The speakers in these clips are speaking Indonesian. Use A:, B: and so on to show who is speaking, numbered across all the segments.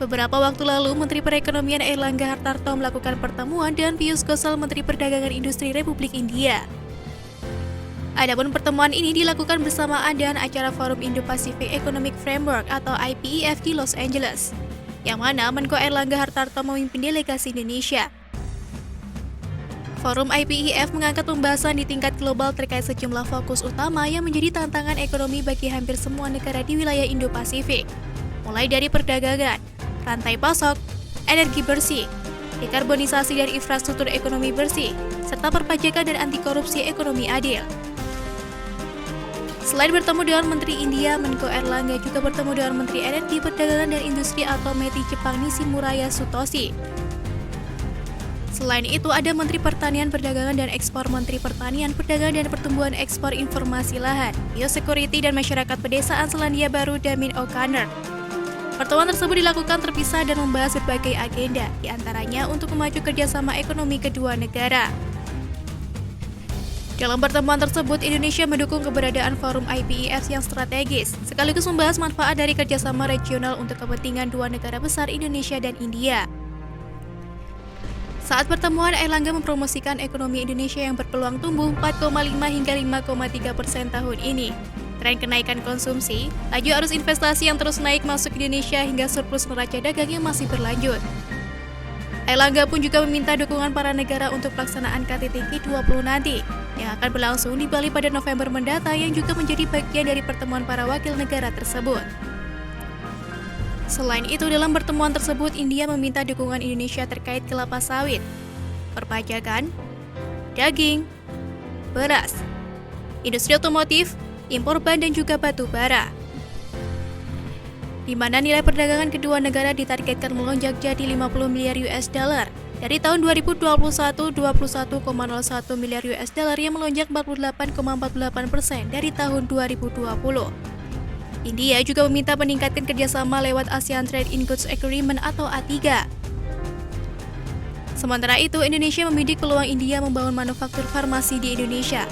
A: Beberapa waktu lalu, Menteri Perekonomian Airlangga Hartarto melakukan pertemuan dengan Piyush Gosal, Menteri Perdagangan Industri Republik India. Adapun pertemuan ini dilakukan bersamaan dengan acara Forum Indo-Pacific Economic Framework atau IPEF di Los Angeles, yang mana Menko Airlangga Hartarto memimpin delegasi Indonesia. Forum IPEF mengangkat pembahasan di tingkat global terkait sejumlah fokus utama yang menjadi tantangan ekonomi bagi hampir semua negara di wilayah Indo-Pasifik, mulai dari perdagangan, rantai pasok, energi bersih, dekarbonisasi dan infrastruktur ekonomi bersih, serta perpajakan dan anti korupsi ekonomi adil. Selain bertemu dengan Menteri India, Menko Airlangga juga bertemu dengan Menteri Energi, Perdagangan dan Industri atau METI Jepang Nishimuraya Sutoshi. Selain itu, ada Menteri Pertanian, Perdagangan dan Ekspor, Menteri Pertanian, Perdagangan dan Pertumbuhan Ekspor Informasi Lahan, Biosecurity dan Masyarakat Pedesaan Selandia Baru Damien O'Connor. Pertemuan tersebut dilakukan terpisah dan membahas berbagai agenda, diantaranya untuk memacu kerjasama ekonomi kedua negara. Dalam pertemuan tersebut, Indonesia mendukung keberadaan forum IPEF yang strategis, sekaligus membahas manfaat dari kerjasama regional untuk kepentingan dua negara besar Indonesia dan India. Saat pertemuan, Airlangga mempromosikan ekonomi Indonesia yang berpeluang tumbuh 4,5 hingga 5,3% tahun ini. Tren kenaikan konsumsi, laju arus investasi yang terus naik masuk Indonesia hingga surplus neraca dagang yang masih berlanjut. Airlangga pun juga meminta dukungan para negara untuk pelaksanaan KTT G20 nanti, yang akan berlangsung di Bali pada November mendatang yang juga menjadi bagian dari pertemuan para wakil negara tersebut. Selain itu, dalam pertemuan tersebut, India meminta dukungan Indonesia terkait kelapa sawit, perpajakan, daging, beras, industri otomotif, impor ban dan juga batu bara. Di mana nilai perdagangan kedua negara ditargetkan melonjak jadi 50 miliar US dollar dari tahun 2021 21,01 miliar US dollar yang melonjak 48,48% dari tahun 2020. India juga meminta meningkatkan kerjasama lewat ASEAN Trade in Goods Agreement atau A3. Sementara itu, Indonesia membidik peluang India membangun manufaktur farmasi di Indonesia.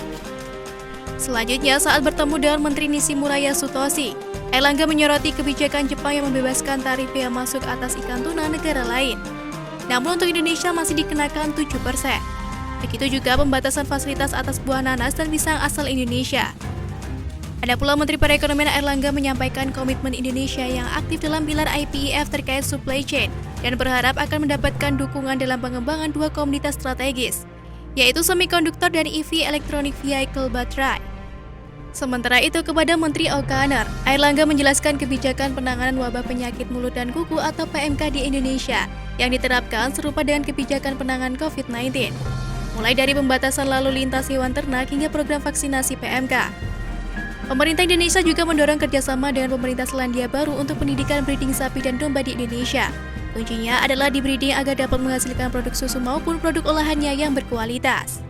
A: Selanjutnya, saat bertemu dengan Menteri Nishimuraya Sutoshi, Airlangga menyoroti kebijakan Jepang yang membebaskan tarif bea masuk atas ikan tuna negara lain. Namun untuk Indonesia masih dikenakan 7%. Begitu juga pembatasan fasilitas atas buah nanas dan pisang asal Indonesia. Ada pula Menteri Perekonomian Airlangga menyampaikan komitmen Indonesia yang aktif dalam pilar IPEF terkait supply chain dan berharap akan mendapatkan dukungan dalam pengembangan dua komoditas strategis, yaitu semikonduktor dan EV Electronic Vehicle Baterai. Sementara itu, kepada Menteri O'Connor, Airlangga menjelaskan kebijakan penanganan wabah penyakit mulut dan kuku atau PMK di Indonesia yang diterapkan serupa dengan kebijakan penanganan COVID-19, mulai dari pembatasan lalu lintas hewan ternak hingga program vaksinasi PMK. Pemerintah Indonesia juga mendorong kerjasama dengan pemerintah Selandia Baru untuk pendidikan breeding sapi dan domba di Indonesia. Kuncinya adalah di breeding agar dapat menghasilkan produk susu maupun produk olahannya yang berkualitas.